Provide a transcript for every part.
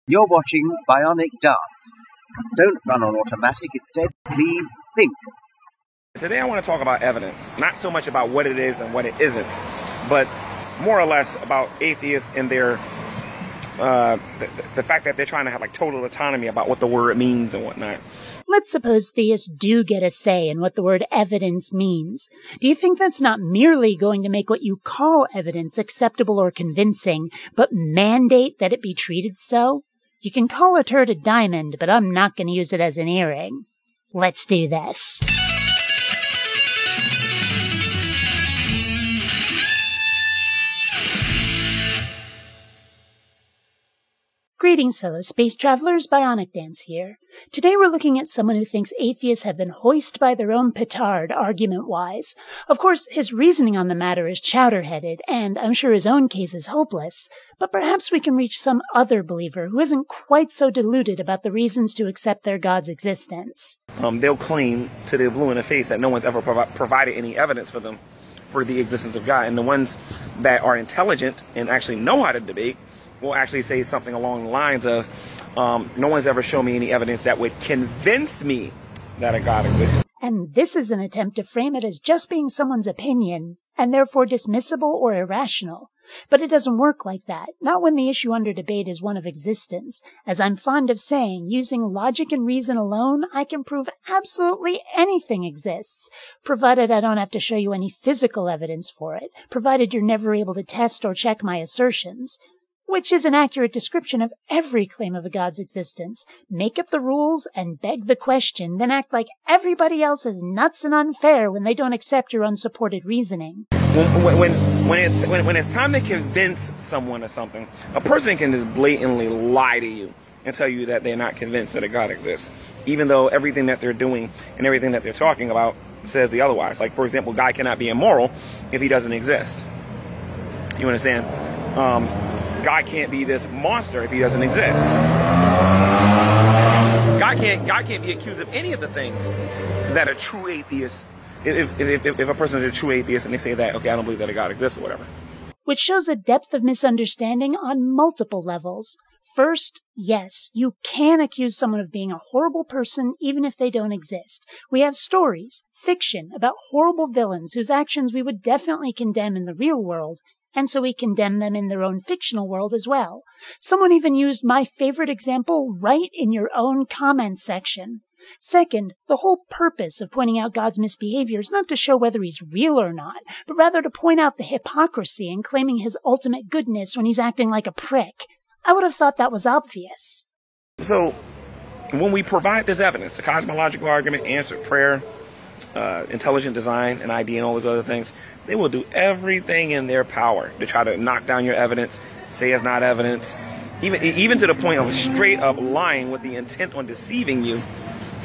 You're watching BionicDance. Don't run on automatic, instead, please think. Today I want to talk about evidence, not so much about what it is and what it isn't, but more or less about atheists and their the fact that they're trying to have like total autonomy about what the word means and whatnot. Let's suppose theists do get a say in what the word evidence means. Do you think that's not merely going to make what you call evidence acceptable or convincing, but mandate that it be treated so? You can call a turd a diamond, but I'm not going to use it as an earring. Let's do this. Greetings, fellow space travelers. BionicDance here. Today we're looking at someone who thinks atheists have been hoisted by their own petard, argument-wise. Of course, his reasoning on the matter is chowder-headed, and I'm sure his own case is hopeless. But perhaps we can reach some other believer who isn't quite so deluded about the reasons to accept their God's existence. They'll claim to the blue in the face that no one's ever provided any evidence for them for the existence of God. And the ones that are intelligent and actually know how to debate will actually say something along the lines of, no one's ever shown me any evidence that would convince me that a God exists. And this is an attempt to frame it as just being someone's opinion, and therefore dismissible or irrational. But it doesn't work like that, not when the issue under debate is one of existence. As I'm fond of saying, using logic and reason alone, I can prove absolutely anything exists, provided I don't have to show you any physical evidence for it, provided you're never able to test or check my assertions. Which is an accurate description of every claim of a God's existence. Make up the rules and beg the question, then act like everybody else is nuts and unfair when they don't accept your unsupported reasoning. When it's time to convince someone of something, a person can just blatantly lie to you and tell you that they're not convinced that a God exists, even though everything that they're doing and everything that they're talking about says the otherwise. Like, for example, God cannot be immoral if he doesn't exist. You understand? God can't be this monster if he doesn't exist. God can't be accused of any of the things that a true atheist, if a person is a true atheist and they say that, okay, I don't believe that a God exists or whatever. Which shows a depth of misunderstanding on multiple levels. First, yes, you can accuse someone of being a horrible person even if they don't exist. We have stories, fiction, about horrible villains whose actions we would definitely condemn in the real world, and so we condemn them in their own fictional world as well. Someone even used my favorite example right in your own comment section. Second, the whole purpose of pointing out God's misbehavior is not to show whether he's real or not, but rather to point out the hypocrisy in claiming his ultimate goodness when he's acting like a prick. I would have thought that was obvious. So, when we provide this evidence, the cosmological argument, answered prayer, intelligent design, and ID, and all those other things, they will do everything in their power to try to knock down your evidence, say it's not evidence, even to the point of straight up lying with the intent on deceiving you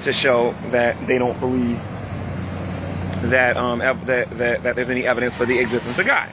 to show that they don't believe that that there's any evidence for the existence of God.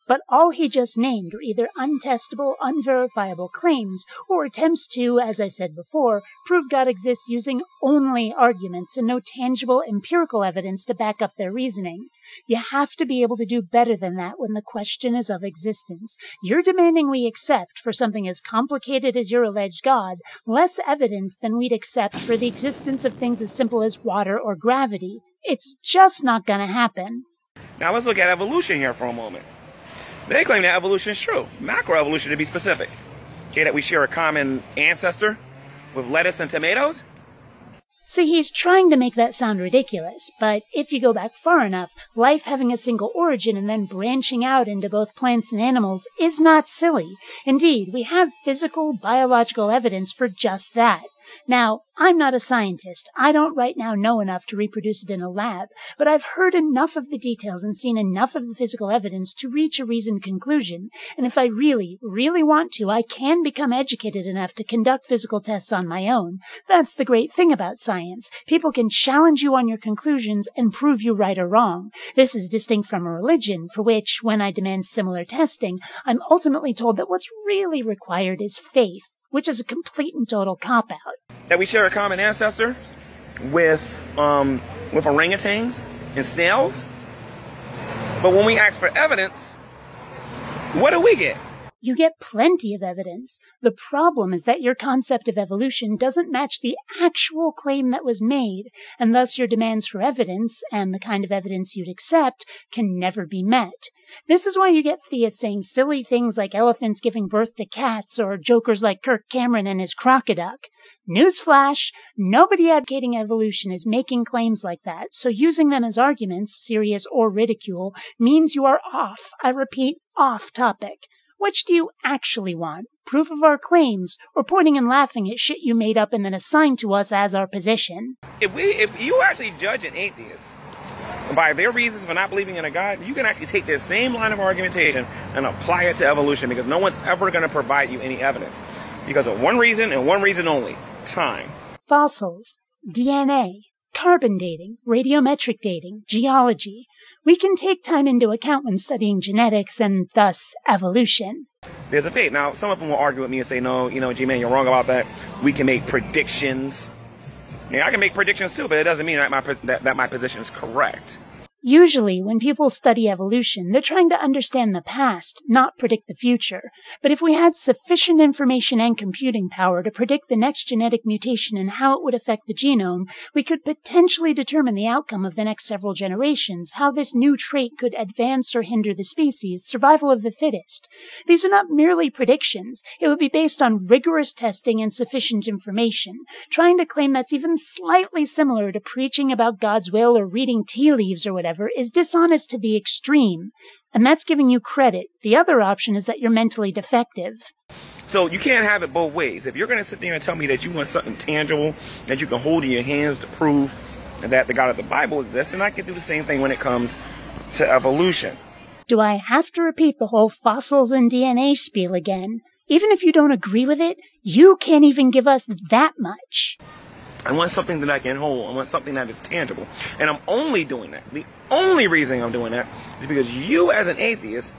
But all he just named are either untestable, unverifiable claims, or attempts to, as I said before, prove God exists using only arguments and no tangible empirical evidence to back up their reasoning. You have to be able to do better than that when the question is of existence. You're demanding we accept, for something as complicated as your alleged God, less evidence than we'd accept for the existence of things as simple as water or gravity. It's just not going to happen. Now let's look at evolution here for a moment. They claim that evolution is true. Macroevolution, to be specific. Okay, that we share a common ancestor with lettuce and tomatoes. See, he's trying to make that sound ridiculous, but if you go back far enough, life having a single origin and then branching out into both plants and animals is not silly. Indeed, we have physical, biological evidence for just that. Now, I'm not a scientist. I don't right now know enough to reproduce it in a lab, but I've heard enough of the details and seen enough of the physical evidence to reach a reasoned conclusion. And if I really, really want to, I can become educated enough to conduct physical tests on my own. That's the great thing about science. People can challenge you on your conclusions and prove you right or wrong. This is distinct from a religion, for which, when I demand similar testing, I'm ultimately told that what's really required is faith, which is a complete and total cop-out. That we share a common ancestor with orangutans and snails. But when we ask for evidence, what do we get? You get plenty of evidence. The problem is that your concept of evolution doesn't match the actual claim that was made, and thus your demands for evidence, and the kind of evidence you'd accept, can never be met. This is why you get theists saying silly things like elephants giving birth to cats, or jokers like Kirk Cameron and his crocoduck. Newsflash, nobody advocating evolution is making claims like that, so using them as arguments, serious or ridicule, means you are off, I repeat, off topic. Which do you actually want? Proof of our claims, or pointing and laughing at shit you made up and then assigned to us as our position? If you actually judge an atheist by their reasons for not believing in a God, you can actually take their same line of argumentation and apply it to evolution, because no one's ever going to provide you any evidence. Because of one reason and one reason only: time. Fossils, DNA, carbon dating, radiometric dating, geology. We can take time into account when studying genetics and thus evolution. There's a fate. Now, some of them will argue with me and say, no, G-Man, you're wrong about that. We can make predictions. Yeah, I can make predictions too, but it doesn't mean that my position is correct. Usually, when people study evolution, they're trying to understand the past, not predict the future. But if we had sufficient information and computing power to predict the next genetic mutation and how it would affect the genome, we could potentially determine the outcome of the next several generations, how this new trait could advance or hinder the species, survival of the fittest. These are not merely predictions. It would be based on rigorous testing and sufficient information. Trying to claim that's even slightly similar to preaching about God's will or reading tea leaves or whatever is dishonest to the extreme, and that's giving you credit. The other option is that you're mentally defective. So you can't have it both ways. If you're going to sit there and tell me that you want something tangible that you can hold in your hands to prove that the God of the Bible exists, then I can do the same thing when it comes to evolution. Do I have to repeat the whole fossils and DNA spiel again? Even if you don't agree with it, you can't even give us that much. I want something that I can hold. I want something that is tangible. And I'm only doing that. The only reason I'm doing that is because you, as an atheist,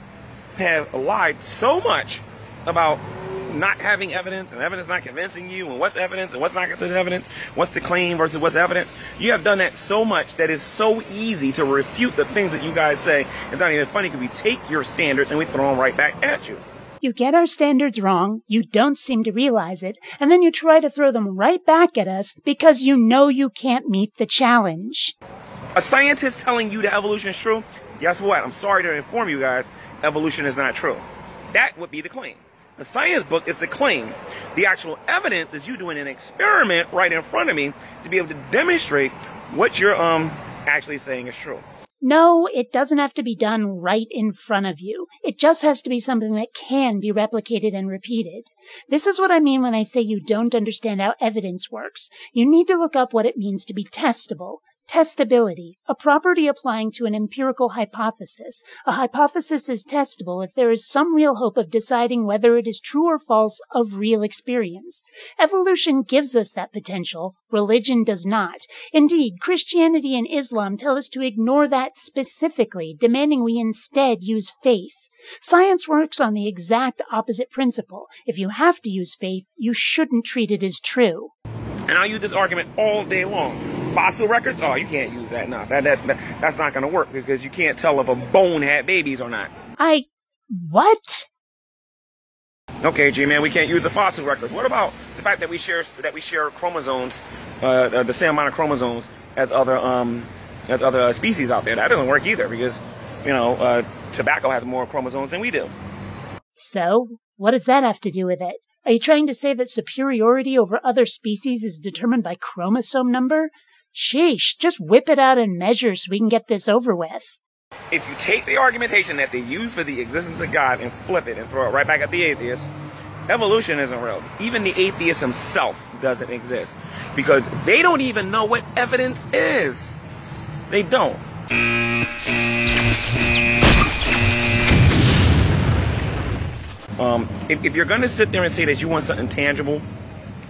have lied so much about not having evidence and evidence not convincing you, and what's evidence and what's not considered evidence, what's the claim versus what's evidence. You have done that so much that it's so easy to refute the things that you guys say. It's not even funny because we take your standards and we throw them right back at you. You get our standards wrong, you don't seem to realize it, and then you try to throw them right back at us because you know you can't meet the challenge. A scientist telling you that evolution is true? Guess what? I'm sorry to inform you guys, evolution is not true. That would be the claim. The science book is the claim. The actual evidence is you doing an experiment right in front of me to be able to demonstrate what you're actually saying is true. No, it doesn't have to be done right in front of you. It just has to be something that can be replicated and repeated. This is what I mean when I say you don't understand how evidence works. You need to look up what it means to be testable. Testability, a property applying to an empirical hypothesis. A hypothesis is testable if there is some real hope of deciding whether it is true or false of real experience. Evolution gives us that potential. Religion does not. Indeed, Christianity and Islam tell us to ignore that specifically, demanding we instead use faith. Science works on the exact opposite principle. If you have to use faith, you shouldn't treat it as true. And I'll use this argument all day long. Fossil records? Oh, you can't use that now. That's not going to work because you can't tell if a bone had babies or not. What? Okay, G-Man, we can't use the fossil records. What about the fact that we share chromosomes, the same amount of chromosomes as other species out there? That doesn't work either because, tobacco has more chromosomes than we do. So, what does that have to do with it? Are you trying to say that superiority over other species is determined by chromosome number? Sheesh, just whip it out in measures so we can get this over with. If you take the argumentation that they use for the existence of God and flip it and throw it right back at the atheist, evolution isn't real. Even the atheist himself doesn't exist because they don't even know what evidence is. They don't. If you're going to sit there and say that you want something tangible,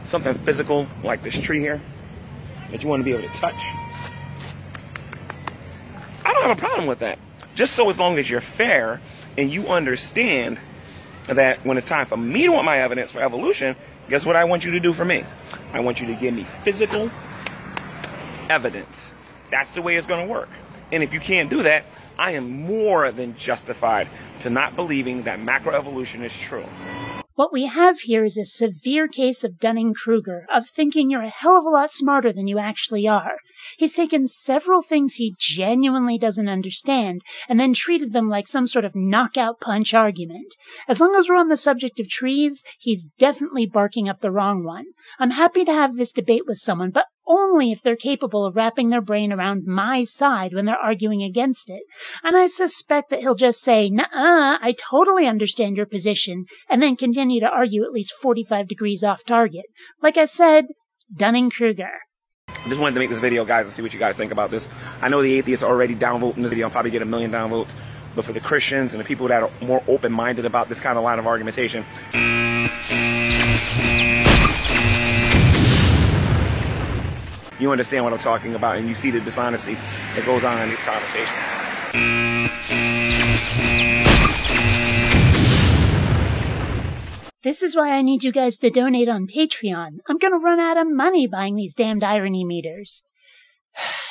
something physical, like this tree here, that you want to be able to touch, I don't have a problem with that. Just so as long as you're fair and you understand that when it's time for me to want my evidence for evolution, guess what I want you to do for me? I want you to give me physical evidence. That's the way it's going to work. And if you can't do that, I am more than justified to not believing that macroevolution is true. What we have here is a severe case of Dunning-Kruger, of thinking you're a hell of a lot smarter than you actually are. He's taken several things he genuinely doesn't understand and then treated them like some sort of knockout punch argument. As long as we're on the subject of trees, he's definitely barking up the wrong one. I'm happy to have this debate with someone, but only if they're capable of wrapping their brain around my side when they're arguing against it. And I suspect that he'll just say, "Nuh-uh, I totally understand your position," and then continue to argue at least 45 degrees off target. Like I said, Dunning-Kruger. I just wanted to make this video, guys, and see what you guys think about this. I know the atheists are already downvoting this video. I'll probably get 1 million downvotes. But for the Christians and the people that are more open-minded about this kind of line of argumentation, you understand what I'm talking about, and you see the dishonesty that goes on in these conversations. This is why I need you guys to donate on Patreon. I'm gonna run out of money buying these damned irony meters.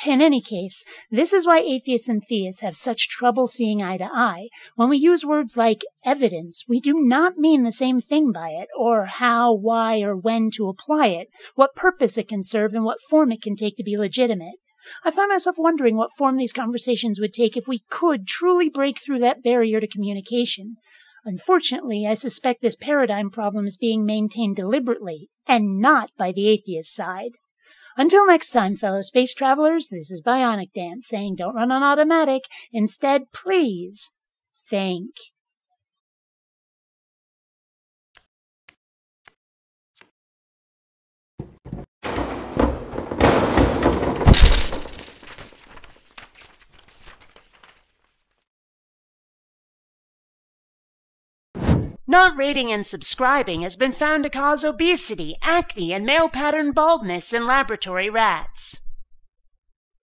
In any case, this is why atheists and theists have such trouble seeing eye to eye. When we use words like evidence, we do not mean the same thing by it, or how, why, or when to apply it, what purpose it can serve, and what form it can take to be legitimate. I find myself wondering what form these conversations would take if we could truly break through that barrier to communication. Unfortunately, I suspect this paradigm problem is being maintained deliberately, and not by the atheist side. Until next time, fellow space travelers, this is BionicDance saying don't run on automatic. Instead, please think. Not rating and subscribing has been found to cause obesity, acne, and male pattern baldness in laboratory rats.